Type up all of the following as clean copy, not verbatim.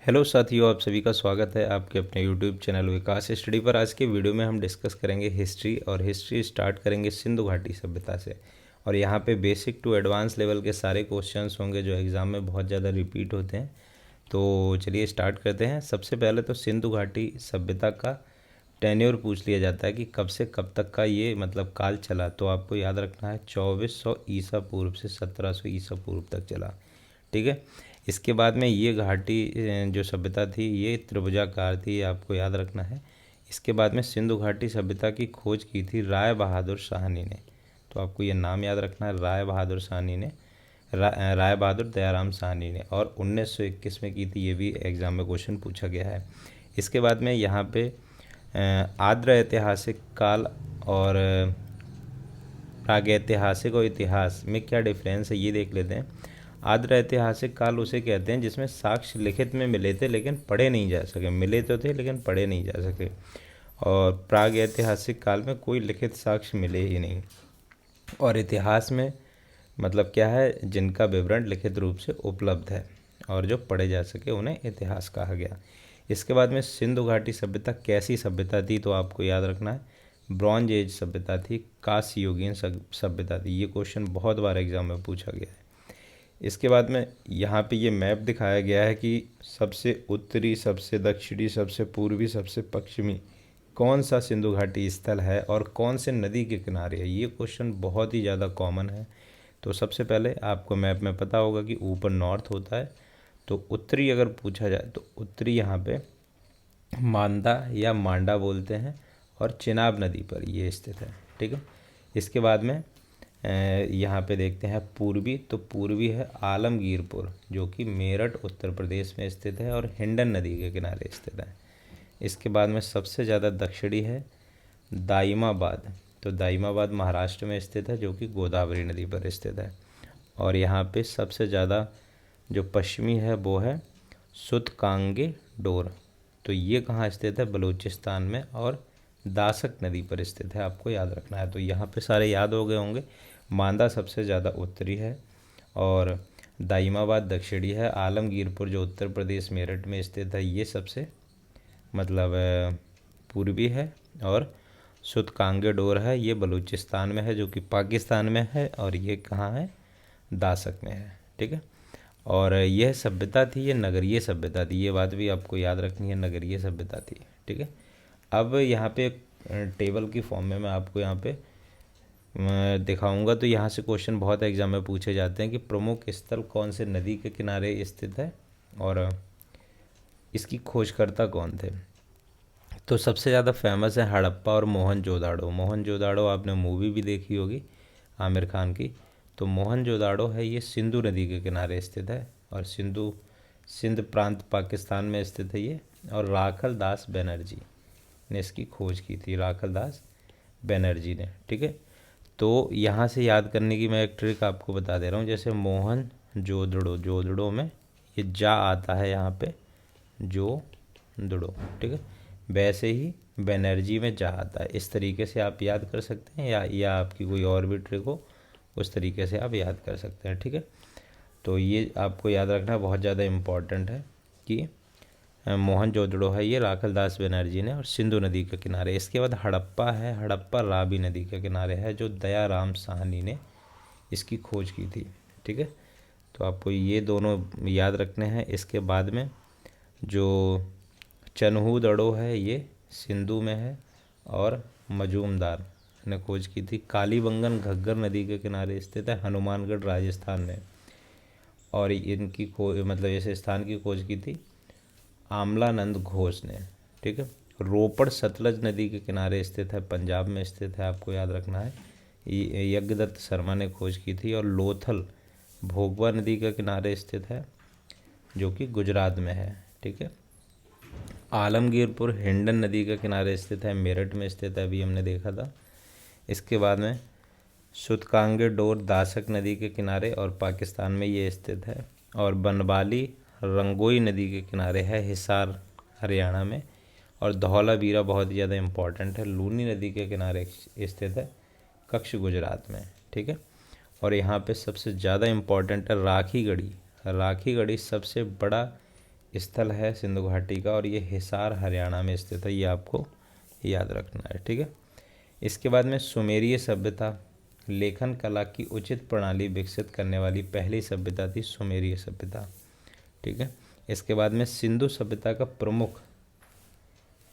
Hello साथियों, आप सभी का स्वागत है आपके अपने यूट्यूब चैनल विकास स्टडी पर। आज के वीडियो में हम डिस्कस करेंगे हिस्ट्री, और हिस्ट्री स्टार्ट करेंगे सिंधु घाटी सभ्यता से। और यहाँ पे बेसिक टू एडवांस लेवल के सारे क्वेश्चंस होंगे जो एग्ज़ाम में बहुत ज़्यादा रिपीट होते हैं। तो चलिए स्टार्ट करते हैं। सबसे पहले तो सिंधु घाटी सभ्यता का टेन्योर पूछ लिया जाता है कि कब से कब तक का ये मतलब काल चला। तो आपको याद रखना है 2400 ईसा पूर्व से 1700 ईसा पूर्व तक चला। ठीक है। इसके बाद में ये घाटी जो सभ्यता थी ये त्रिभुजाकार थी, आपको याद रखना है। इसके बाद में सिंधु घाटी सभ्यता की खोज की थी राय बहादुर साहनी ने। तो आपको ये नाम याद रखना है, राय बहादुर साहनी ने, राय बहादुर दयाराम साहनी ने, और 1921 में की थी। ये भी एग्ज़ाम में क्वेश्चन पूछा गया है। इसके बाद में यहाँ पे आर्द्र ऐतिहासिक काल और प्रागैतिहासिक और इतिहास में क्या डिफरेंस है ये देख लेते हैं। आर्द्र ऐतिहासिक काल उसे कहते हैं जिसमें साक्ष्य लिखित में मिले थे लेकिन पढ़े नहीं जा सके। मिले तो थे लेकिन पढ़े नहीं जा सके। और प्राग ऐतिहासिक काल में कोई लिखित साक्ष्य मिले ही नहीं। और इतिहास में मतलब क्या है, जिनका विवरण लिखित रूप से उपलब्ध है और जो पढ़े जा सके उन्हें इतिहास कहा गया। इसके बाद में सिंधु घाटी सभ्यता कैसी सभ्यता थी, तो आपको याद रखना है ब्रॉन्ज एज सभ्यता थी, कांस्ययुगीन सभ्यता थी। ये क्वेश्चन बहुत बार एग्जाम में पूछा गया है। इसके बाद में यहाँ पे ये मैप दिखाया गया है कि सबसे उत्तरी, सबसे दक्षिणी, सबसे पूर्वी, सबसे पश्चिमी कौन सा सिंधु घाटी स्थल है और कौन से नदी के किनारे है। ये क्वेश्चन बहुत ही ज़्यादा कॉमन है। तो सबसे पहले आपको मैप में पता होगा कि ऊपर नॉर्थ होता है, तो उत्तरी अगर पूछा जाए तो उत्तरी यहाँ पे मांदा या मांडा बोलते हैं, और चिनाब नदी पर ये स्थित है। ठीक है। इसके बाद में यहाँ पे देखते हैं पूर्वी, तो पूर्वी है आलमगीरपुर जो कि मेरठ उत्तर प्रदेश में स्थित है और हिंडन नदी के किनारे स्थित है। इसके बाद में सबसे ज़्यादा दक्षिणी है दाइमाबाद, तो दाइमाबाद महाराष्ट्र में स्थित है जो कि गोदावरी नदी पर स्थित है। और यहाँ पे सबसे ज़्यादा जो पश्चिमी है वो है सुतकांगे डोर, तो ये कहाँ स्थित है, बलूचिस्तान में और दासक नदी पर स्थित है, आपको याद रखना है। तो यहाँ पे सारे याद हो गए होंगे। मांदा सबसे ज़्यादा उत्तरी है और दाइमाबाद दक्षिणी है। आलमगीरपुर जो उत्तर प्रदेश मेरठ में स्थित है ये सबसे मतलब पूर्वी है। और सुतकांगे डोर है ये बलूचिस्तान में है जो कि पाकिस्तान में है, और ये कहाँ है, दासक में है। ठीक है। और यह सभ्यता थी, ये नगरीय सभ्यता थी, ये बात भी आपको याद रखनी है, नगरीय सभ्यता थी। ठीक है। अब यहाँ पे टेबल की फॉर्म में मैं आपको यहाँ पे दिखाऊंगा। तो यहाँ से क्वेश्चन बहुत एग्जाम में पूछे जाते हैं कि प्रमुख स्थल कौन से नदी के किनारे स्थित है और इसकी खोजकर्ता कौन थे। तो सबसे ज़्यादा फेमस है हड़प्पा और मोहनजोदाड़ो। मोहनजोदाड़ो आपने मूवी भी देखी होगी आमिर खान की। तो मोहनजोदाड़ो है ये सिंधु नदी के किनारे स्थित है, और सिंध प्रांत पाकिस्तान में स्थित है ये। और राखल दास बनर्जी ने इसकी खोज की थी, राखल दास बनर्जी ने। ठीक है। तो यहाँ से याद करने की मैं एक ट्रिक आपको बता दे रहा हूँ। जैसे मोहन जोदड़ो, जोदड़ो में ये जा आता है यहाँ पे, जो दड़ो। ठीक है। वैसे ही बनर्जी में जा आता है। इस तरीके से आप याद कर सकते हैं, या आपकी कोई और भी ट्रिक हो उस तरीके से आप याद कर सकते हैं। ठीक है। तो ये आपको याद रखना बहुत ज़्यादा इम्पॉर्टेंट है कि मोहनजोदड़ो है ये राखल दास बनर्जी ने, और सिंधु नदी के किनारे। इसके बाद हड़प्पा है, हड़प्पा रावी नदी के किनारे है जो दयाराम साहनी ने इसकी खोज की थी। ठीक है। तो आपको ये दोनों याद रखने हैं। इसके बाद में जो चन्हूदड़ो है ये सिंधु में है, और मजूमदार ने खोज की थी कालीबंगन घग्गर नदी के किनारे स्थित है, हनुमानगढ़ राजस्थान में। और इनकी खोज मतलब इस स्थान की खोज की थी आमलानंद घोष ने। ठीक है। रोपड़ सतलज नदी के किनारे स्थित है, पंजाब में स्थित है, आपको याद रखना है। यज्ञदत्त शर्मा ने खोज की थी। और लोथल भोगवा नदी के किनारे स्थित है जो कि गुजरात में है। ठीक है। आलमगीरपुर हिंडन नदी के किनारे स्थित है, मेरठ में स्थित है, अभी हमने देखा था। इसके बाद में सुतकांगे डोर दासक नदी के किनारे और पाकिस्तान में ये स्थित है। और बनवाली रंगोई नदी के किनारे है, हिसार हरियाणा में। और धौलावीरा बहुत ही ज़्यादा इम्पॉर्टेंट है, लूनी नदी के किनारे स्थित है, कच्छ गुजरात में। ठीक है। और यहाँ पे सबसे ज़्यादा इम्पॉर्टेंट है राखीगढ़ी। राखीगढ़ी सबसे बड़ा स्थल है सिंधु घाटी का, और ये हिसार हरियाणा में स्थित है, ये आपको याद रखना है। ठीक है। इसके बाद में सुमेरीय सभ्यता, लेखन कला की उचित प्रणाली विकसित करने वाली पहली सभ्यता थी सुमेरीय सभ्यता। ठीक है। इसके बाद में सिंधु सभ्यता का प्रमुख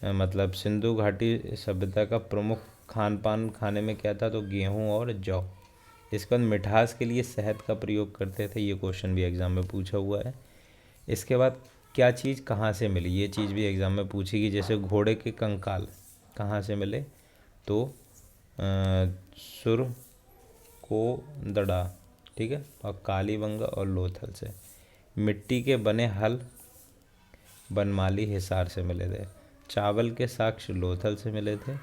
मतलब सिंधु घाटी सभ्यता का प्रमुख खान पान खाने में क्या था, तो गेहूं और जौ। इसके बाद मिठास के लिए शहद का प्रयोग करते थे, ये क्वेश्चन भी एग्ज़ाम में पूछा हुआ है। इसके बाद क्या चीज़ कहाँ से मिली, ये चीज़ भी एग्ज़ाम में पूछेगी। जैसे घोड़े के कंकाल कहाँ से मिले, तो सुर को दड़ा, ठीक है, और कालीबंगा और लोथल से। मिट्टी के बने हल बनमाली हिसार से मिले थे। चावल के साक्ष्य लोथल से मिले थे,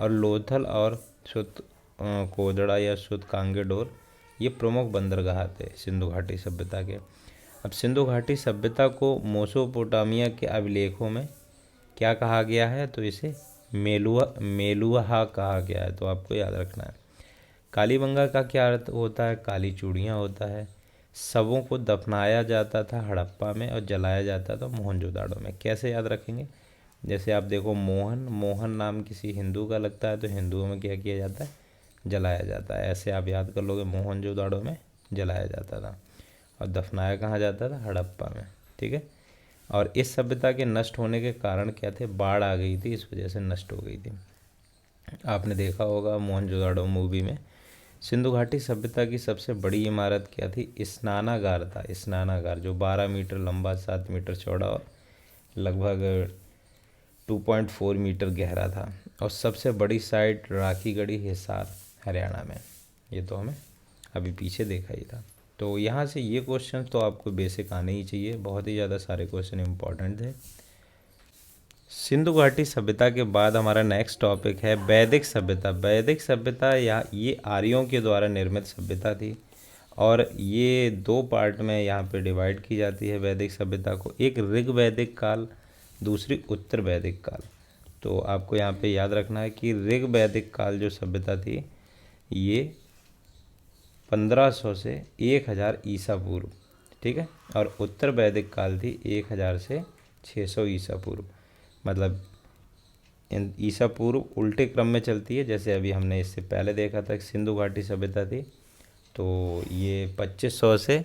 और लोथल और सुत कोदड़ा या सुत कांगेडोर ये प्रमुख बंदरगाह थे सिंधु घाटी सभ्यता के। अब सिंधु घाटी सभ्यता को मेसोपोटामिया के अभिलेखों में क्या कहा गया है, तो इसे मेलुहा कहा गया है, तो आपको याद रखना है। कालीबंगा का क्या अर्थ होता है, काली चूड़ियाँ होता है। शवों को दफनाया जाता था हड़प्पा में और जलाया जाता था मोहनजोदाड़ो में। कैसे याद रखेंगे, जैसे आप देखो मोहन नाम किसी हिंदू का लगता है, तो हिंदुओं में क्या किया जाता है, जलाया जाता है। ऐसे आप याद कर लोगे, मोहनजोदाड़ो में जलाया जाता था, और दफनाया कहाँ जाता था, हड़प्पा में। ठीक है। और इस सभ्यता के नष्ट होने के कारण क्या थे, बाढ़ आ गई थी, इस वजह से नष्ट हो गई थी। आपने देखा होगा मोहनजोदाड़ो मूवी में। सिंधु घाटी सभ्यता की सबसे बड़ी इमारत क्या थी, स्नानागार था। स्नानागार जो 12 मीटर लंबा, 7 मीटर चौड़ा और लगभग 2.4 मीटर गहरा था। और सबसे बड़ी साइट राखीगढ़ी हिसार हरियाणा में, ये तो हमें अभी पीछे देखा ही था। तो यहाँ से ये क्वेश्चन तो आपको बेसिक आने ही चाहिए, बहुत ही ज़्यादा सारे क्वेश्चन इंपॉर्टेंट थे। सिंधु घाटी सभ्यता के बाद हमारा नेक्स्ट टॉपिक है वैदिक सभ्यता। वैदिक सभ्यता या ये आर्यों के द्वारा निर्मित सभ्यता थी, और ये 2 पार्ट में यहाँ पे डिवाइड की जाती है वैदिक सभ्यता को। एक ऋग वैदिक काल, दूसरी उत्तर वैदिक काल। तो आपको यहाँ पे याद रखना है कि ऋग वैदिक काल जो सभ्यता थी, ये 1500 से 1000 ईसा पूर्व, ठीक है, और उत्तर वैदिक काल थी 1000 से 600 ईसा पूर्व। मतलब ईसा पूर्व उल्टे क्रम में चलती है, जैसे अभी हमने इससे पहले देखा था कि सिंधु घाटी सभ्यता थी, तो ये 2500 से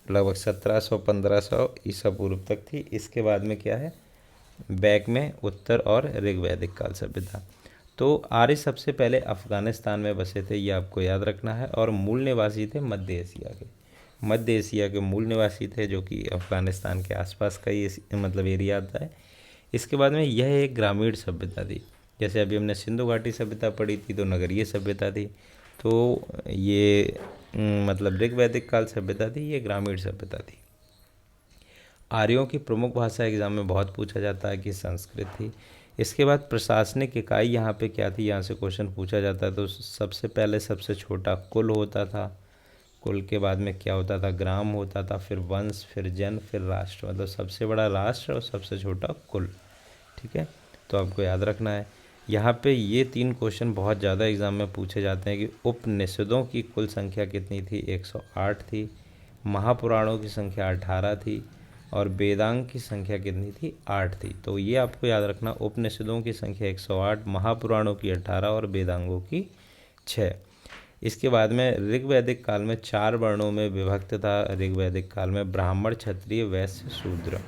लगभग 1700-1500 ईसा पूर्व तक थी। इसके बाद में क्या है, बैक में उत्तर और ऋग वैदिक काल सभ्यता। तो आर्य सबसे पहले अफ़गानिस्तान में बसे थे, ये आपको याद रखना है, और मूल निवासी थे मध्य एशिया के। मध्य एशिया के मूल निवासी थे, जो कि अफ़गानिस्तान के आसपास का ही मतलब एरिया आता है। इसके बाद में यह एक ग्रामीण सभ्यता थी। जैसे अभी हमने सिंधु घाटी सभ्यता पढ़ी थी, तो नगरीय सभ्यता थी। तो ये मतलब ऋग वैदिक काल सभ्यता थी, ये ग्रामीण सभ्यता थी। आर्यों की प्रमुख भाषा एग्जाम में बहुत पूछा जाता है कि संस्कृत थी। इसके बाद प्रशासनिक इकाई यहाँ पे क्या थी, यहाँ से क्वेश्चन पूछा जाता है। तो सबसे पहले सबसे छोटा कुल होता था, कुल के बाद में क्या होता था, ग्राम होता था, फिर वंश, फिर जन, फिर राष्ट्र। मतलब सबसे बड़ा राष्ट्र और सबसे छोटा कुल। ठीक है, तो आपको याद रखना है। यहाँ पे ये 3 क्वेश्चन बहुत ज़्यादा एग्जाम में पूछे जाते हैं कि उपनिषदों की कुल संख्या कितनी थी, 108 थी। महापुराणों की संख्या 18 थी, और वेदांग की संख्या कितनी थी, 8 थी। तो ये आपको याद रखना, उपनिषदों की संख्या 108, महापुराणों की 18 और वेदांगों की 6। इसके बाद में ऋग वैदिक काल में 4 वर्णों में विभक्त था। ऋग वैदिक काल में ब्राह्मण, क्षत्रिय, वैश्य, शूद्र।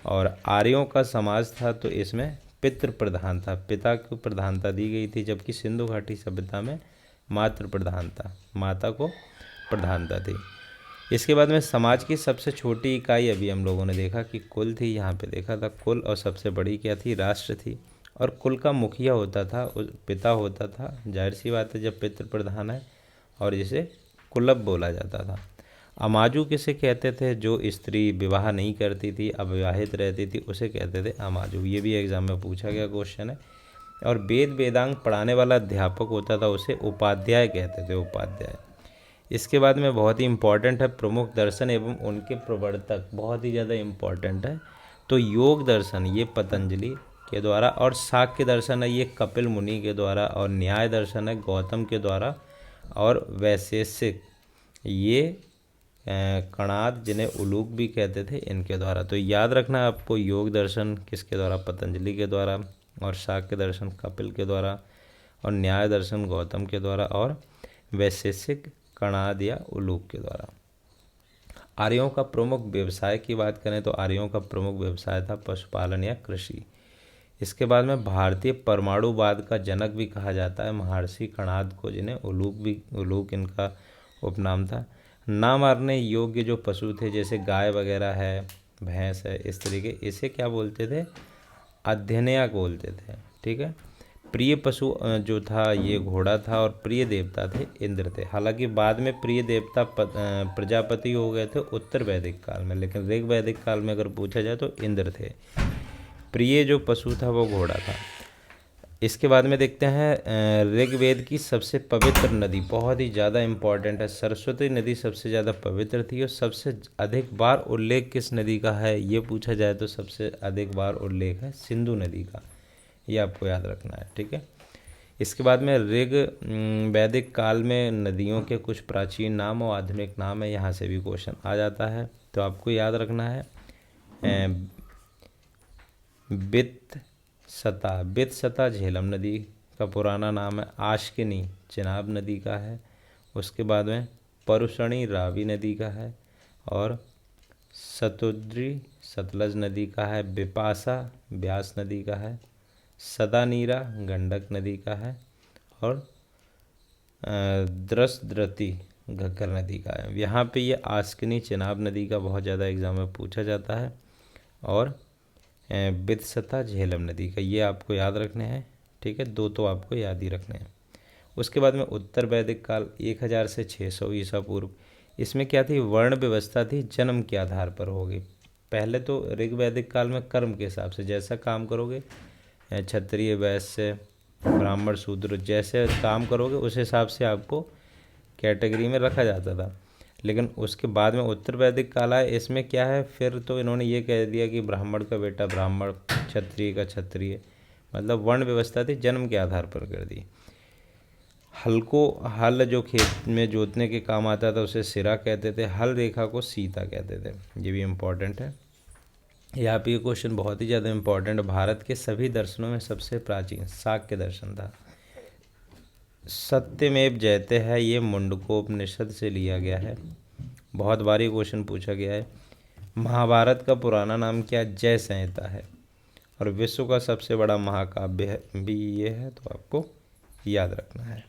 और आर्यों का समाज था, तो इसमें पितृ प्रधान था, पिता को प्रधानता दी गई थी। जबकि सिंधु घाटी सभ्यता में मातृ प्रधान था, माता को प्रधानता थी। इसके बाद में समाज की सबसे छोटी इकाई अभी हम लोगों ने देखा कि कुल थी, यहाँ पे देखा था कुल, और सबसे बड़ी क्या थी, राष्ट्र थी। और कुल का मुखिया होता था, पिता होता था। जाहिर सी बात है जब पितृ प्रधान है, और जिसे कुलप बोला जाता था। अमाजू किसे कहते थे, जो स्त्री विवाह नहीं करती थी, अविवाहित रहती थी, उसे कहते थे अमाजू। ये भी एग्जाम में पूछा गया क्वेश्चन है। और वेद वेदांग पढ़ाने वाला अध्यापक होता था, उसे उपाध्याय कहते थे, उपाध्याय। इसके बाद में बहुत ही इम्पॉर्टेंट है प्रमुख दर्शन एवं उनके प्रवर्तक, बहुत ही ज़्यादा इम्पॉर्टेंट है। तो योग दर्शन ये पतंजलि के द्वारा, और शाक्य दर्शन है ये कपिल मुनि के द्वारा, और न्याय दर्शन है गौतम के द्वारा, और वैशेषिक ये कणाद जिन्हें उलूक भी कहते थे इनके द्वारा। तो याद रखना आपको, योग दर्शन किसके द्वारा, पतंजलि के द्वारा, और शाक्य दर्शन कपिल के द्वारा, और न्याय दर्शन गौतम के द्वारा, और वैशेषिक कणाद या उलूक के द्वारा। आर्यों का प्रमुख व्यवसाय की बात करें तो आर्यों का प्रमुख व्यवसाय था पशुपालन या कृषि। इसके बाद में भारतीय परमाणुवाद का जनक भी कहा जाता है महर्षि कणाद को, जिन्हें उलूक इनका उपनाम था। ना मारने योग्य जो पशु थे जैसे गाय वगैरह है, भैंस है, इस तरीके, इसे क्या बोलते थे, अध्ययनयाक बोलते थे। ठीक है। प्रिय पशु जो था ये घोड़ा था, और प्रिय देवता थे इंद्र थे। हालांकि बाद में प्रिय देवता प्रजापति हो गए थे उत्तर वैदिक काल में, लेकिन ऋग वैदिक काल में अगर पूछा जाए तो इंद्र थे। प्रिय जो पशु था वो घोड़ा था। इसके बाद में देखते हैं ऋग्वेद की सबसे पवित्र नदी, बहुत ही ज़्यादा इम्पॉर्टेंट है। सरस्वती नदी सबसे ज़्यादा पवित्र थी, और सबसे अधिक बार उल्लेख किस नदी का है ये पूछा जाए तो सबसे अधिक बार उल्लेख है सिंधु नदी का, ये आपको याद रखना है। ठीक है। इसके बाद में ऋग वैदिक काल में नदियों के कुछ प्राचीन नाम और आधुनिक नाम है, यहाँ से भी क्वेश्चन आ जाता है, तो आपको याद रखना है बितसता झेलम नदी का पुराना नाम है। आश्किनी चिनाब नदी का है। उसके बाद में परुषणी रावी नदी का है, और सतुद्री सतलज नदी का है। बिपाशा ब्यास नदी का है। सदानीरा गंडक नदी का है, और द्रसद्रती घग्गर नदी का है। यहाँ पे ये आश्किनी चिनाब नदी का बहुत ज़्यादा एग्जाम में पूछा जाता है, और बितसता झेलम नदी का, ये आपको याद रखने हैं। ठीक है, दो तो आपको याद ही रखने हैं। उसके बाद में उत्तर वैदिक काल 1000 से 600 ईसा पूर्व, इसमें क्या थी, वर्ण व्यवस्था थी, जन्म के आधार पर होगी। पहले तो ऋग वैदिक काल में कर्म के हिसाब से जैसा काम करोगे, क्षत्रिय वैश्य ब्राह्मण शूद्र जैसे काम करोगे उस हिसाब से आपको कैटेगरी में रखा जाता था। लेकिन उसके बाद में उत्तर वैदिक काल आया, इसमें क्या है, फिर तो इन्होंने ये कह दिया कि ब्राह्मण का बेटा ब्राह्मण, क्षत्रिय का क्षत्रिय, मतलब वर्ण व्यवस्था थी, जन्म के आधार पर कर दी। हल जो खेत में जोतने के काम आता था उसे सिरा कहते थे। हल रेखा को सीता कहते थे, ये भी इम्पोर्टेंट है। यहाँ पे ये क्वेश्चन बहुत ही ज़्यादा इम्पोर्टेंट है। भारत के सभी दर्शनों में सबसे प्राचीन शाक्य दर्शन था। सत्यमेव जयते है, ये मुंडकोपनिषद से लिया गया है, बहुत बार ये क्वेश्चन पूछा गया है। महाभारत का पुराना नाम क्या, जय संहिता है, और विश्व का सबसे बड़ा महाकाव्य भी ये है, तो आपको याद रखना है।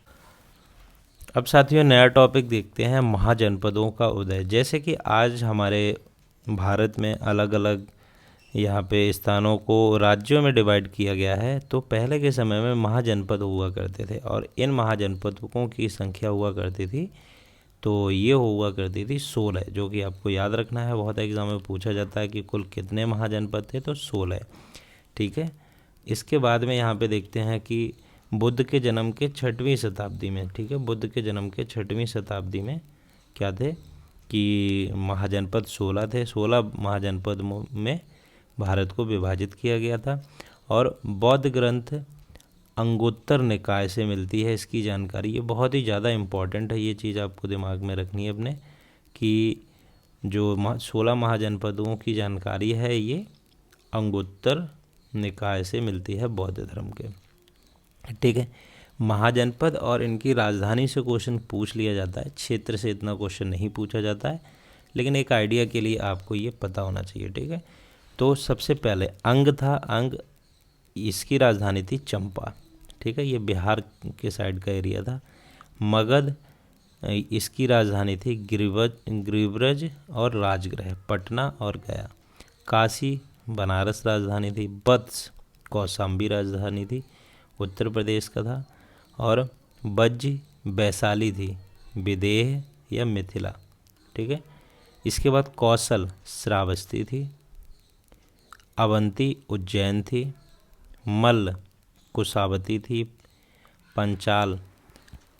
अब साथियों नया टॉपिक देखते हैं, महाजनपदों का उदय। जैसे कि आज हमारे भारत में अलग अलग यहाँ पे स्थानों को राज्यों में डिवाइड किया गया है, तो पहले के समय में महाजनपद हुआ करते थे, और इन महाजनपदों की संख्या हुआ करती थी, तो ये हुआ करती थी 16, जो कि आपको याद रखना है। बहुत एग्जाम में पूछा जाता है कि कुल कितने महाजनपद थे, तो 16। ठीक है। इसके बाद में यहाँ पे देखते हैं कि बुद्ध के जन्म के 6वीं शताब्दी में, ठीक है, बुद्ध के जन्म के 6वीं शताब्दी में क्या थे कि महाजनपद 16 थे। 16 महाजनपद में भारत को विभाजित किया गया था, और बौद्ध ग्रंथ अंगुत्तर निकाय से मिलती है इसकी जानकारी। ये बहुत ही ज़्यादा इम्पॉर्टेंट है, ये चीज़ आपको दिमाग में रखनी है अपने, कि जो 16 महाजनपदों की जानकारी है ये अंगुत्तर निकाय से मिलती है बौद्ध धर्म के। ठीक है। महाजनपद और इनकी राजधानी से क्वेश्चन पूछ लिया जाता है, क्षेत्र से इतना क्वेश्चन नहीं पूछा जाता है, लेकिन एक आइडिया के लिए आपको ये पता होना चाहिए। ठीक है। तो सबसे पहले अंग था, अंग इसकी राजधानी थी चंपा। ठीक है, ये बिहार के साइड का एरिया था। मगध इसकी राजधानी थी गिरिव्रज और राजगृह, पटना और गया। काशी बनारस राजधानी थी। वत्स कौशाम्बी राजधानी थी, उत्तर प्रदेश का था। और बज्ज वैशाली थी, विदेह या मिथिला। ठीक है। इसके बाद कौशल श्रावस्ती थी। अवंती उज्जैन थी। मल्ल कुशावती थी। पंचाल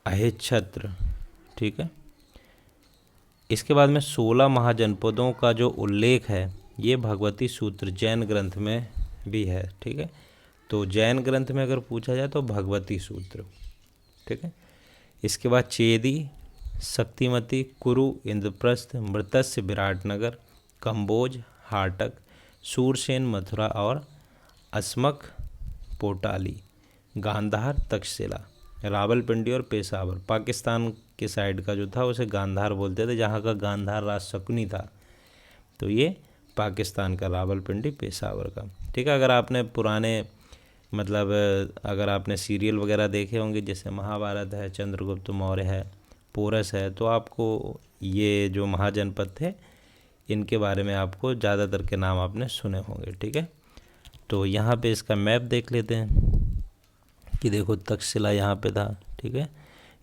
अहिच्छत्र। ठीक है। इसके बाद में 16 महाजनपदों का जो उल्लेख है ये भगवती सूत्र जैन ग्रंथ में भी है। ठीक है। तो जैन ग्रंथ में अगर पूछा जाए तो भगवती सूत्र। ठीक है। इसके बाद चेदी शक्तिमती, कुरु, इंद्रप्रस्थ, मृतस्य विराटनगर, कंबोज, हाटक, सूरसेन मथुरा और अस्मक पोटाली, गांधार तक्षशिला, रावलपिंडी और पेशावर। पाकिस्तान के साइड का जो था उसे गांधार बोलते थे, जहाँ का गांधार राज शकुनी था, तो ये पाकिस्तान का रावलपिंडी पेशावर का। ठीक है, अगर आपने पुराने मतलब अगर आपने सीरियल वगैरह देखे होंगे, जैसे महाभारत है, चंद्रगुप्त मौर्य है, पोरस है, तो आपको ये जो महाजनपद थे इनके बारे में आपको ज़्यादातर के नाम आपने सुने होंगे। ठीक है, तो यहाँ पे इसका मैप देख लेते हैं कि देखो तक्षशिला यहाँ पे था। ठीक है,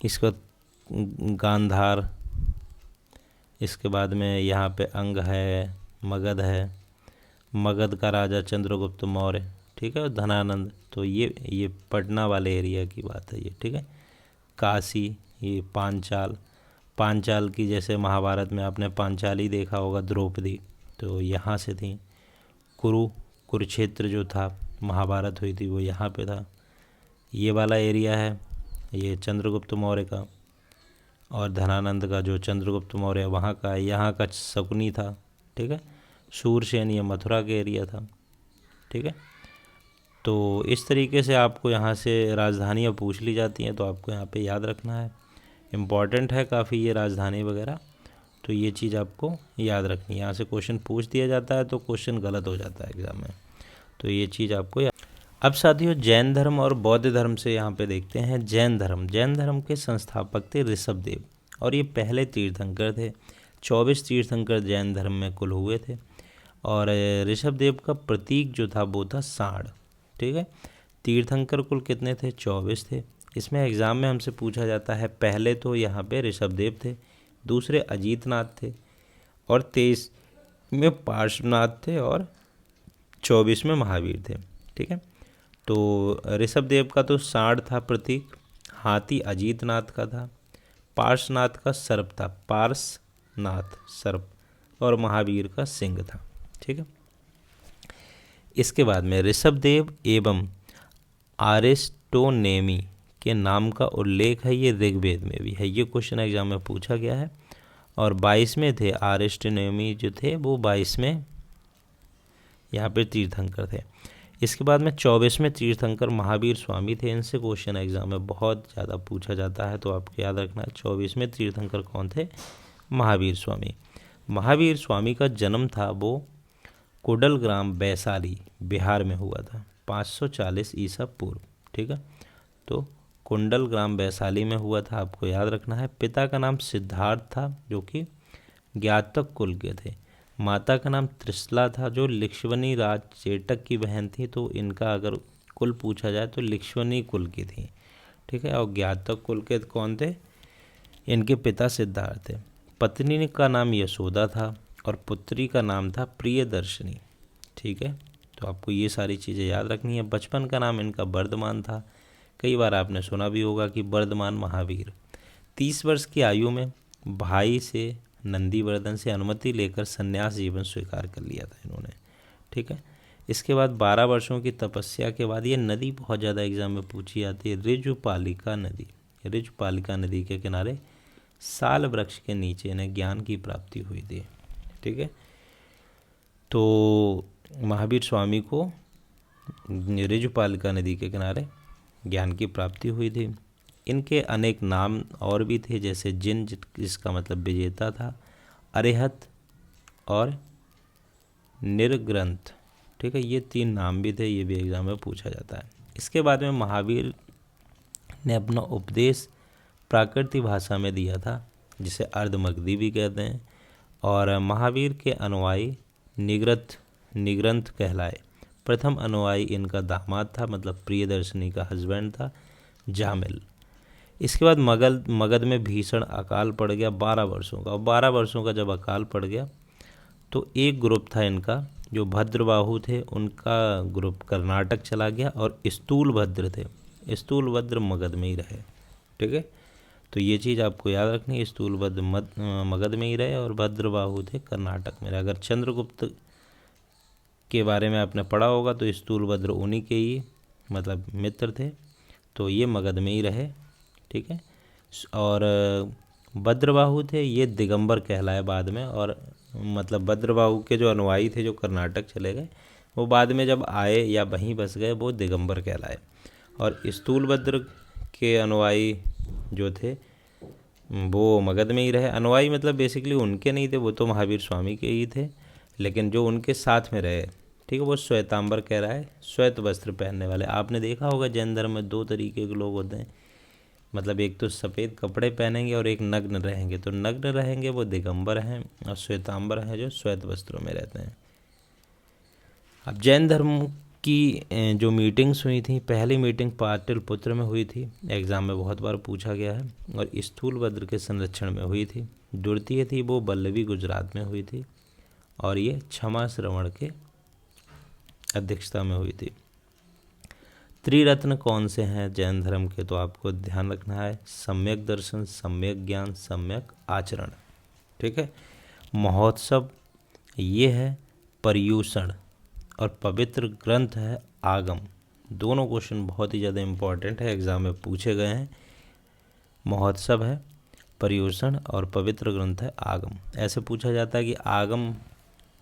इसका गांधार, इसके बाद में यहाँ पे अंग है, मगध है, मगध का राजा चंद्रगुप्त मौर्य। ठीक है, और धनानंद, तो ये पटना वाले एरिया की बात है ये। ठीक है, काशी, ये पांचाल, पांचाल की जैसे महाभारत में आपने पांचाली देखा होगा, द्रौपदी, तो यहाँ से थी। कुरुक्षेत्र जो था महाभारत हुई थी वो यहाँ पे था। ये वाला एरिया है ये चंद्रगुप्त मौर्य का, और धनानंद का जो चंद्रगुप्त मौर्य वहाँ का, यहाँ का शकुनी था। ठीक है, सूरसेन ये मथुरा के एरिया था। ठीक है, तो इस तरीके से आपको यहाँ से राजधानियाँ पूछ ली जाती हैं, तो आपको यहाँ पे याद रखना है। इम्पॉर्टेंट है काफ़ी ये राजधानी वगैरह, तो ये चीज़ आपको याद रखनी है। यहाँ से क्वेश्चन पूछ दिया जाता है तो क्वेश्चन गलत हो जाता है एग्ज़ाम में, तो ये चीज़ आपको अब साथियों जैन धर्म और बौद्ध धर्म से यहाँ पे देखते हैं। जैन धर्म के संस्थापक थे ऋषभदेव, और ये पहले तीर्थंकर थे। 24 तीर्थंकर जैन धर्म में कुल हुए थे, और ऋषभदेव का प्रतीक जो था वो था सांड। ठीक है, तीर्थंकर कुल कितने थे? 24 थे। इसमें एग्ज़ाम में हमसे पूछा जाता है, पहले तो यहाँ पे ऋषभदेव थे, दूसरे अजीतनाथ थे, और 23 में पार्श्वनाथ थे, और 24 में महावीर थे। ठीक है, तो ऋषभदेव का तो सांड था प्रतीक, हाथी अजीतनाथ का था, पार्श्वनाथ का सर्प था, पार्श्वनाथ सर्प, और महावीर का सिंह था। ठीक है, इसके बाद में ऋषभदेव एवं आरिस्टोनेमी के नाम का उल्लेख है, ये ऋग्वेद में भी है। ये क्वेश्चन एग्जाम में पूछा गया है, और 22वें थे आरिस्टोनेमी जो थे वो 22वें यहाँ पे तीर्थंकर थे। इसके बाद में 24वें तीर्थंकर महावीर स्वामी थे। इनसे क्वेश्चन एग्जाम में बहुत ज़्यादा पूछा जाता है, तो आपको याद रखना है 24वें तीर्थंकर कौन थे? महावीर स्वामी। महावीर स्वामी का जन्म था वो कोडल ग्राम वैशाली बिहार में हुआ था 540 ईसा पूर्व। ठीक है, तो कुंडल ग्राम वैशाली में हुआ था, आपको याद रखना है। पिता का नाम सिद्धार्थ था जो कि ज्ञातक कुल के थे। माता का नाम त्रिशला था जो लिक्ष्वनी राज चेटक की बहन थी, तो इनका अगर कुल पूछा जाए तो लिक्ष्वनी कुल की थी। ठीक है, और ज्ञातक कुल के कौन थे? इनके पिता सिद्धार्थ थे। पत्नी का नाम यशोदा था, और पुत्री का नाम था प्रियदर्शनी। ठीक है, तो आपको ये सारी चीज़ें याद रखनी है। बचपन का नाम इनका वर्धमान था, कई बार आपने सुना भी होगा कि वर्धमान महावीर। 30 वर्ष की आयु में भाई से नंदीवर्धन से अनुमति लेकर संन्यास जीवन स्वीकार कर लिया था इन्होंने। ठीक है, इसके बाद 12 वर्षों की तपस्या के बाद ये नदी बहुत ज़्यादा एग्जाम में पूछी जाती है, ऋजुपालिका नदी। ऋजुपालिका नदी के किनारे साल वृक्ष के नीचे इन्हें ज्ञान की प्राप्ति हुई थी। ठीक है, तो महावीर स्वामी को ऋजुपालिका नदी के किनारे ज्ञान की प्राप्ति हुई थी। इनके अनेक नाम और भी थे, जैसे जिन जिसका मतलब विजेता था, अरिहत और निर्ग्रंथ। ठीक है, ये 3 नाम भी थे, ये भी एग्जाम में पूछा जाता है। इसके बाद में महावीर ने अपना उपदेश प्राकृतिक भाषा में दिया था, जिसे अर्धमगधी भी कहते हैं, और महावीर के अनुयायी निग्रंथ कहलाए। प्रथम अनुयायी इनका दामाद था, मतलब प्रियदर्शनी का हस्बैंड था, जामिल। इसके बाद मगध में भीषण अकाल पड़ गया 12 वर्षों का, और 12 वर्षों का जब अकाल पड़ गया तो एक ग्रुप था इनका जो भद्रबाहु थे, उनका ग्रुप कर्नाटक चला गया, और स्थूलभद्र थे, स्थूलभद्र मगध में ही रहे। ठीक है, तो ये चीज़ आपको याद रखनी है, स्थूलभद्र मगध में ही रहे और भद्रबाहु थे कर्नाटक में रहे। अगर चंद्रगुप्त के बारे में आपने पढ़ा होगा तो स्थूलभद्र उन्हीं के ही मतलब मित्र थे, तो ये मगध में ही रहे। ठीक है, और भद्रबाहु थे ये दिगंबर कहलाए बाद में, और मतलब भद्रबाहु के जो अनुयायी थे जो कर्नाटक चले गए, वो बाद में जब आए या वहीं बस गए, वो दिगंबर कहलाए। और स्थूलभद्र के अनुयायी जो थे वो मगध में ही रहे। अनुयायी मतलब बेसिकली उनके नहीं थे, वो तो महावीर स्वामी के ही थे, लेकिन जो उनके साथ में रहे, ठीक है, वो श्वेतांबर कह रहा है, श्वेत वस्त्र पहनने वाले। आपने देखा होगा जैन धर्म में दो तरीके के लोग होते हैं, मतलब एक तो सफ़ेद कपड़े पहनेंगे और एक नग्न रहेंगे। तो नग्न रहेंगे वो दिगंबर हैं, और श्वेतांबर हैं जो श्वेत वस्त्रों में रहते हैं। अब जैन धर्म की जो मीटिंग्स हुई थी, पहली मीटिंग पाटलिपुत्र में हुई थी, एग्ज़ाम में बहुत बार पूछा गया है, और स्थूलभद्र के संरक्षण में हुई थी। द्वितीय थी वो बल्लवी गुजरात में हुई थी, और ये क्षमा श्रवण के अध्यक्षता में हुई थी। त्रिरत्न कौन से हैं जैन धर्म के, तो आपको ध्यान रखना है सम्यक दर्शन, सम्यक ज्ञान, सम्यक आचरण, ठीक है। महोत्सव ये है पर्यूषण, और पवित्र ग्रंथ है आगम। दोनों क्वेश्चन बहुत ही ज़्यादा इम्पोर्टेंट है, एग्ज़ाम में पूछे गए हैं। महोत्सव है पर्यूषण और पवित्र ग्रंथ है आगम। ऐसे पूछा जाता है कि आगम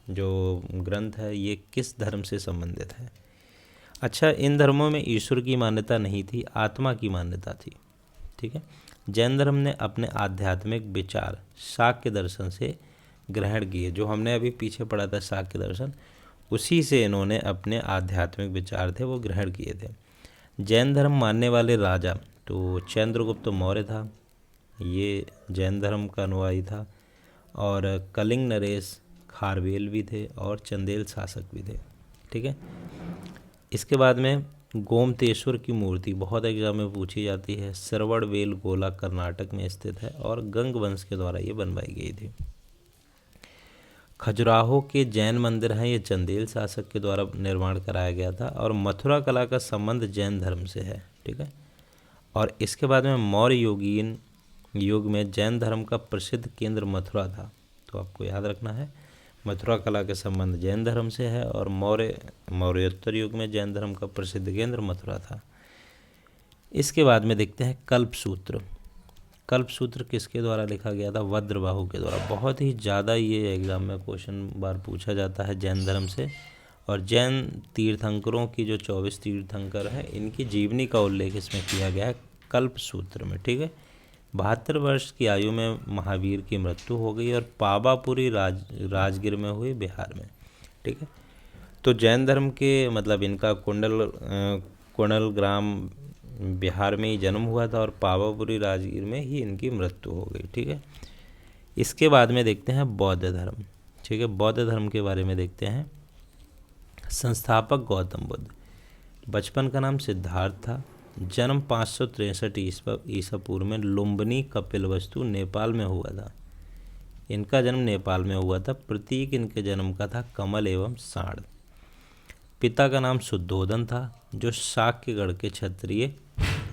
जो ग्रंथ है ये किस धर्म से संबंधित है। अच्छा, इन धर्मों में ईश्वर की मान्यता नहीं थी, आत्मा की मान्यता थी, ठीक है। जैन धर्म ने अपने आध्यात्मिक विचार शाक्य दर्शन से ग्रहण किए। जो हमने अभी पीछे पढ़ा था शाक्य दर्शन, उसी से इन्होंने अपने आध्यात्मिक विचार थे वो ग्रहण किए थे। जैन धर्म मानने वाले राजा, तो चंद्रगुप्त मौर्य था, ये जैन धर्म का अनुयायी था, और कलिंग नरेश खारवेल भी थे, और चंदेल शासक भी थे, ठीक है। इसके बाद में गोमतेश्वर की मूर्ति बहुत एग्जाम में पूछी जाती है। श्रवणबेल गोला कर्नाटक में स्थित है, और गंग वंश के द्वारा ये बनवाई गई थी। खजुराहो के जैन मंदिर हैं, ये चंदेल शासक के द्वारा निर्माण कराया गया था, और मथुरा कला का संबंध जैन धर्म से है, ठीक है। और इसके बाद में मौर्य योगीन युग में जैन धर्म का प्रसिद्ध केंद्र मथुरा था, तो आपको याद रखना है मथुरा कला के संबंध जैन धर्म से है, और मौर्योत्तर युग में जैन धर्म का प्रसिद्ध केंद्र मथुरा था। इसके बाद में देखते हैं कल्पसूत्र। कल्पसूत्र किसके द्वारा लिखा गया था, भद्रबाहु के द्वारा। बहुत ही ज़्यादा ये एग्ज़ाम में क्वेश्चन बार पूछा जाता है जैन धर्म से। और जैन तीर्थंकरों की जो 24 तीर्थंकर हैं, इनकी जीवनी का उल्लेख इसमें किया गया है कल्पसूत्र में, ठीक है। 72 वर्ष की आयु में महावीर की मृत्यु हो गई, और पावापुरी राजगीर में हुई, बिहार में, ठीक है। तो जैन धर्म के मतलब इनका कुंडल ग्राम बिहार में ही जन्म हुआ था, और पावापुरी राजगीर में ही इनकी मृत्यु हो गई, ठीक है। इसके बाद में देखते हैं बौद्ध धर्म, ठीक है। बौद्ध धर्म के बारे में देखते हैं। संस्थापक गौतम बुद्ध, बचपन का नाम सिद्धार्थ था। जन्म 563 ईसा पूर्व में लुम्बिनी कपिलवस्तु नेपाल में हुआ था। इनका जन्म नेपाल में हुआ था। प्रतीक इनके जन्म का था कमल एवं सांड। पिता का नाम शुद्धोधन था, जो शाक्यगढ़ के क्षत्रिय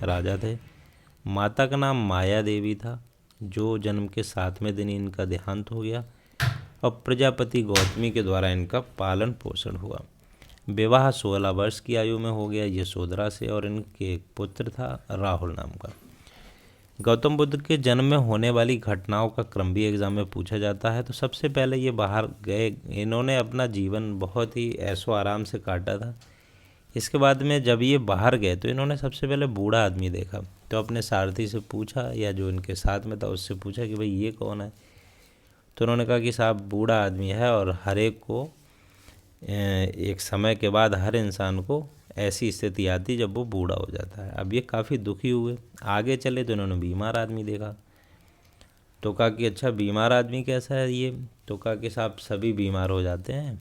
राजा थे। माता का नाम माया देवी था, जो जन्म के 7वें दिन इनका देहांत हो गया, और प्रजापति गौतमी के द्वारा इनका पालन पोषण हुआ। विवाह 16 वर्ष की आयु में हो गया यशोधरा से, और इनके एक पुत्र था राहुल नाम का। गौतम बुद्ध के जन्म में होने वाली घटनाओं का क्रम भी एग्जाम में पूछा जाता है। तो सबसे पहले ये बाहर गए, इन्होंने अपना जीवन बहुत ही ऐशो आराम से काटा था। इसके बाद में जब ये बाहर गए तो इन्होंने सबसे पहले बूढ़ा आदमी देखा, तो अपने सारथी से पूछा, या जो इनके साथ में था उससे पूछा कि भाई ये कौन है। तो उन्होंने कहा कि साहब बूढ़ा आदमी है, और हर एक को एक समय के बाद हर इंसान को ऐसी स्थिति आती जब वो बूढ़ा हो जाता है। अब ये काफ़ी दुखी हुए। आगे चले तो इन्होंने बीमार आदमी देखा, तो कहा कि अच्छा बीमार आदमी कैसा है ये। तो कहा कि साहब सभी बीमार हो जाते हैं,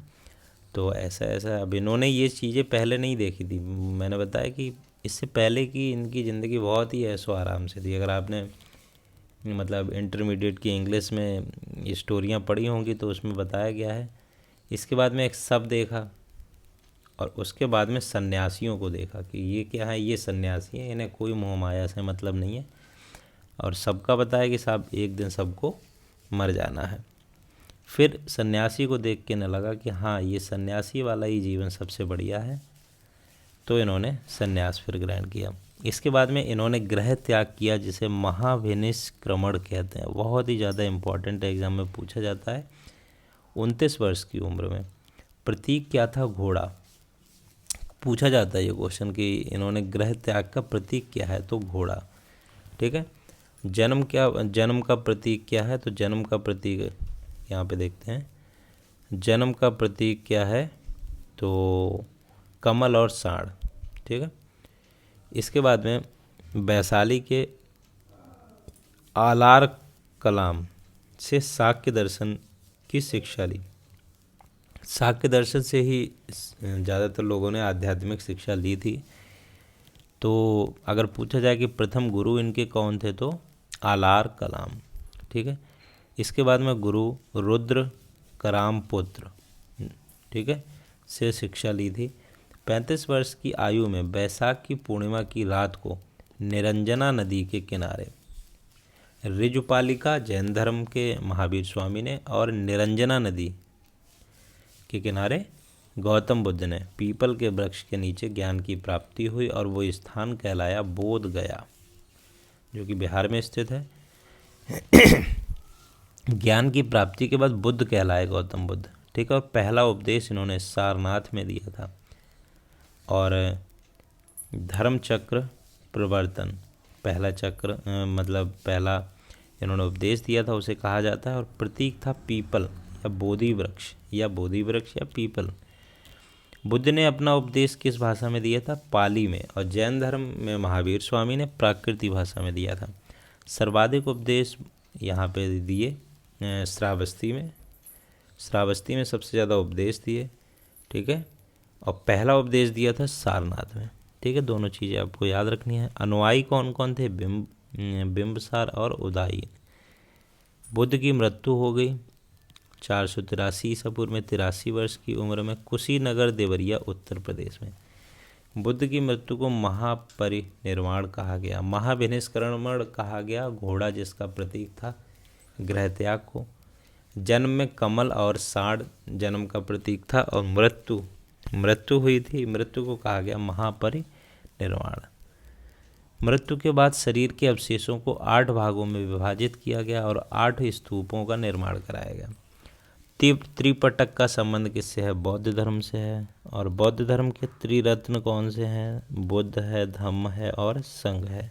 तो ऐसा ऐसा। अब इन्होंने ये चीज़ें पहले नहीं देखी थी। मैंने बताया कि इससे पहले की इनकी ज़िंदगी बहुत ही ऐशो आराम से थी। अगर आपने मतलब इंटरमीडिएट की इंग्लिश में स्टोरियाँ पढ़ी होंगी तो उसमें बताया गया है। इसके बाद में एक शब्द देखा, और उसके बाद में सन्यासियों को देखा कि ये क्या है, ये सन्यासी हैं, इन्हें कोई मोह माया से मतलब नहीं है। और सबका बताया कि साहब एक दिन सबको मर जाना है। फिर सन्यासी को देख के न लगा कि हाँ ये सन्यासी वाला ही जीवन सबसे बढ़िया है। तो इन्होंने संन्यास फिर ग्रहण किया। इसके बाद में इन्होंने गृह त्याग किया, जिसे महाविनिष्क्रमण कहते हैं। बहुत ही ज़्यादा इम्पोर्टेंट एग्जाम में पूछा जाता है। 29 वर्ष की उम्र में। प्रतीक क्या था? घोड़ा। पूछा जाता है ये क्वेश्चन कि इन्होंने गृह त्याग का प्रतीक क्या है, तो घोड़ा। ठीक है। जन्म का प्रतीक क्या है? तो जन्म का प्रतीक यहाँ पे देखते हैं। जन्म का प्रतीक क्या है? तो कमल और साढ़। ठीक है। इसके बाद में वैशाली के आलार कलाम से शाक्य दर्शन की शिक्षा ली। शाक्य दर्शन से ही ज़्यादातर लोगों ने आध्यात्मिक शिक्षा ली थी। तो अगर पूछा जाए कि प्रथम गुरु इनके कौन थे, तो आलार कलाम। ठीक है। इसके बाद में गुरु रुद्र कराम पुत्र, ठीक है, से शिक्षा ली थी। 35 वर्ष की आयु में बैसाख की पूर्णिमा की रात को निरंजना नदी के किनारे ऋजुपालिका जैन धर्म के महावीर स्वामी ने और निरंजना नदी के किनारे गौतम बुद्ध ने पीपल के वृक्ष के नीचे ज्ञान की प्राप्ति हुई और वो स्थान कहलाया बोध गया, जो कि बिहार में स्थित है। ज्ञान की प्राप्ति के बाद बुद्ध कहलाए गौतम बुद्ध। ठीक है। और पहला उपदेश इन्होंने सारनाथ में दिया था। और धर्म चक्र प्रवर्तन, पहला चक्र मतलब पहला इन्होंने उपदेश दिया था, उसे कहा जाता है। और प्रतीक था पीपल या बोधि वृक्ष या पीपल। बुद्ध ने अपना उपदेश किस भाषा में दिया था? पाली में। और जैन धर्म में महावीर स्वामी ने प्राकृतिक भाषा में दिया था। सर्वाधिक उपदेश यहाँ पे दिए श्रावस्ती में सबसे ज़्यादा उपदेश दिए। ठीक है। और पहला उपदेश दिया था सारनाथ में। ठीक है। दोनों चीज़ें आपको याद रखनी है। अनुयायी कौन कौन थे? बिंबसार और उदाई। बुद्ध की मृत्यु हो गई 483 ईसा पूर्व में 83 वर्ष की उम्र में कुशीनगर देवरिया उत्तर प्रदेश में। बुद्ध की मृत्यु को महापरिनिर्वाण कहा गया। महाविनिष्क्रमण कहा गया घोड़ा जिसका प्रतीक था गृह त्याग को। जन्म में कमल और साढ़ जन्म का प्रतीक था। और मृत्यु हुई थी, मृत्यु को कहा गया महापरिनिर्वाण। मृत्यु के बाद शरीर के अवशेषों को 8 भागों में विभाजित किया गया और 8 स्तूपों का निर्माण कराया गया। त्रिपटक का संबंध किससे है? बौद्ध धर्म से है। और बौद्ध धर्म के त्रिरत्न कौन से हैं? बुद्ध है, धम्म है और संघ है।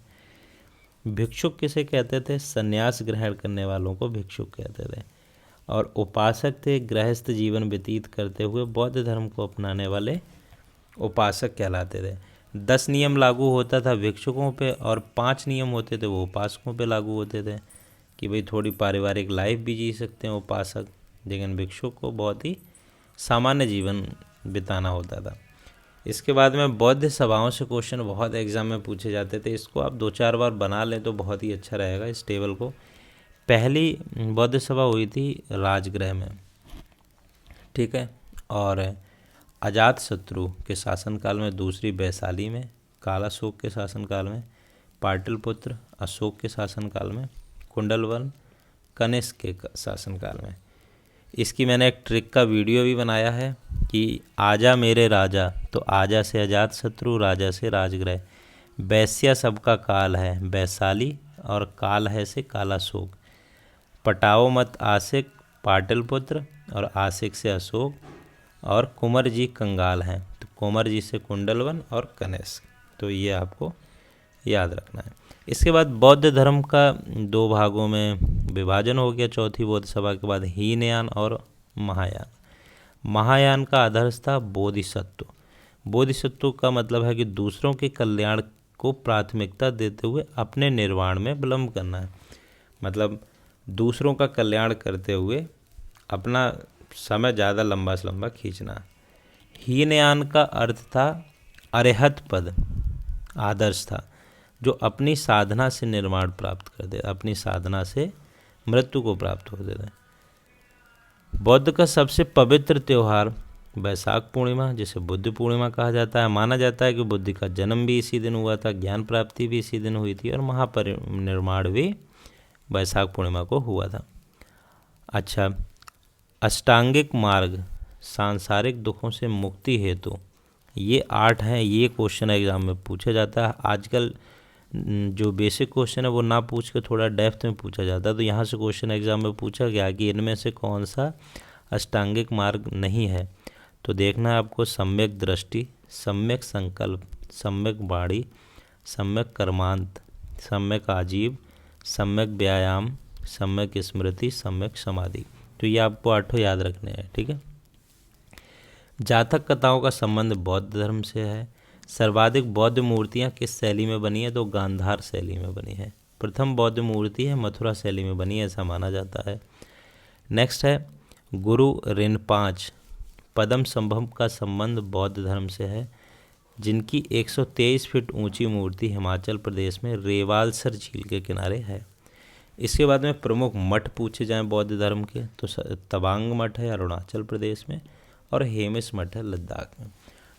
भिक्षुक किसे कहते थे? संन्यास ग्रहण करने वालों को भिक्षुक कहते थे। और उपासक थे गृहस्थ जीवन व्यतीत करते हुए बौद्ध धर्म को अपनाने वाले उपासक कहलाते थे। 10 नियम लागू होता था भिक्षुकों पे और 5 नियम होते थे वो उपासकों पे लागू होते थे कि भाई थोड़ी पारिवारिक लाइफ भी जी सकते हैं उपासक, लेकिन भिक्षुक को बहुत ही सामान्य जीवन बिताना होता था। इसके बाद में बौद्ध सभाओं से क्वेश्चन बहुत एग्जाम में पूछे जाते थे। इसको आप 2-4 बार बना लें तो बहुत ही अच्छा रहेगा इस टेबल को। पहली बौद्ध सभा हुई थी राजगृह में। ठीक है। और अजातशत्रु के शासनकाल में, दूसरी वैशाली में, कालाशोक के शासनकाल में, पाटलिपुत्र अशोक के शासनकाल में, कुंडलवन कनिष्क के शासनकाल में। इसकी मैंने एक ट्रिक का वीडियो भी बनाया है कि आजा मेरे राजा, तो आजा से अजातशत्रु, राजा से राजगृह। वैश्या सबका काल है वैशाली और काल है से कालाशोक। पटाओ मत आशिक पाटलिपुत्र और आशिक से अशोक। और कुंवर जी कंगाल हैं तो कुंवर जी से कुंडलवन और कनिष्क। तो ये आपको याद रखना है। इसके बाद बौद्ध धर्म का 2 भागों में विभाजन हो गया चौथी बौद्ध सभा के बाद, हीनयान और महायान। महायान का आदर्श था बोधिसत्व। बोधिसत्व का मतलब है कि दूसरों के कल्याण को प्राथमिकता देते हुए अपने निर्वाण में विलंब करना है। मतलब दूसरों का कल्याण करते हुए अपना समय ज़्यादा लंबा से लंबा खींचना। हीनयान का अर्थ था अरिहत पद आदर्श था, जो अपनी साधना से निर्वाण प्राप्त करते, अपनी साधना से मृत्यु को प्राप्त होते थे। बौद्ध का सबसे पवित्र त्यौहार बैसाख पूर्णिमा, जिसे बुद्ध पूर्णिमा कहा जाता है। माना जाता है कि बुद्ध का जन्म भी इसी दिन हुआ था, ज्ञान प्राप्ति भी इसी दिन हुई थी और महापरिनिर्वाण भी बैसाख पूर्णिमा को हुआ था। अच्छा, अष्टांगिक मार्ग सांसारिक दुखों से मुक्ति हेतु ये 8 हैं, ये क्वेश्चन एग्ज़ाम में पूछा जाता है। आजकल जो बेसिक क्वेश्चन है वो ना पूछ के थोड़ा डेप्थ में पूछा जाता है। तो यहाँ से क्वेश्चन एग्ज़ाम में पूछा गया कि इनमें से कौन सा अष्टांगिक मार्ग नहीं है। तो देखना है आपको सम्यक दृष्टि, सम्यक संकल्प, सम्यक वाणी, सम्यक कर्मांत, सम्यक आजीव, सम्यक व्यायाम, सम्यक स्मृति, सम्यक समाधि। तो ये आपको 8 याद रखने हैं, ठीक है। जातक कथाओं का संबंध बौद्ध धर्म से है। सर्वाधिक बौद्ध मूर्तियाँ किस शैली में बनी है? तो गांधार शैली में बनी है। प्रथम बौद्ध मूर्ति है मथुरा शैली में बनी है, ऐसा माना जाता है। नेक्स्ट है गुरु रिनपांच पदम संभव का संबंध बौद्ध धर्म से है, जिनकी 123 फीट ऊंची मूर्ति हिमाचल प्रदेश में रेवालसर झील के किनारे है। इसके बाद में प्रमुख मठ पूछे जाएं बौद्ध धर्म के, तो तवांग मठ है अरुणाचल प्रदेश में, और हेमिस मठ है लद्दाख में।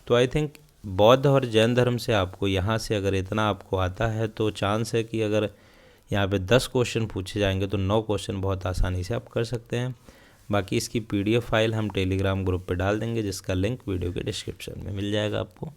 तो आई थिंक बौद्ध और जैन धर्म से आपको यहाँ से अगर इतना आपको आता है तो चांस है कि अगर यहाँ पे 10 क्वेश्चन पूछे जाएंगे तो 9 क्वेश्चन बहुत आसानी से आप कर सकते हैं। बाकी इसकी PDF फाइल हम टेलीग्राम ग्रुप पे डाल देंगे, जिसका लिंक वीडियो के डिस्क्रिप्शन में मिल जाएगा आपको।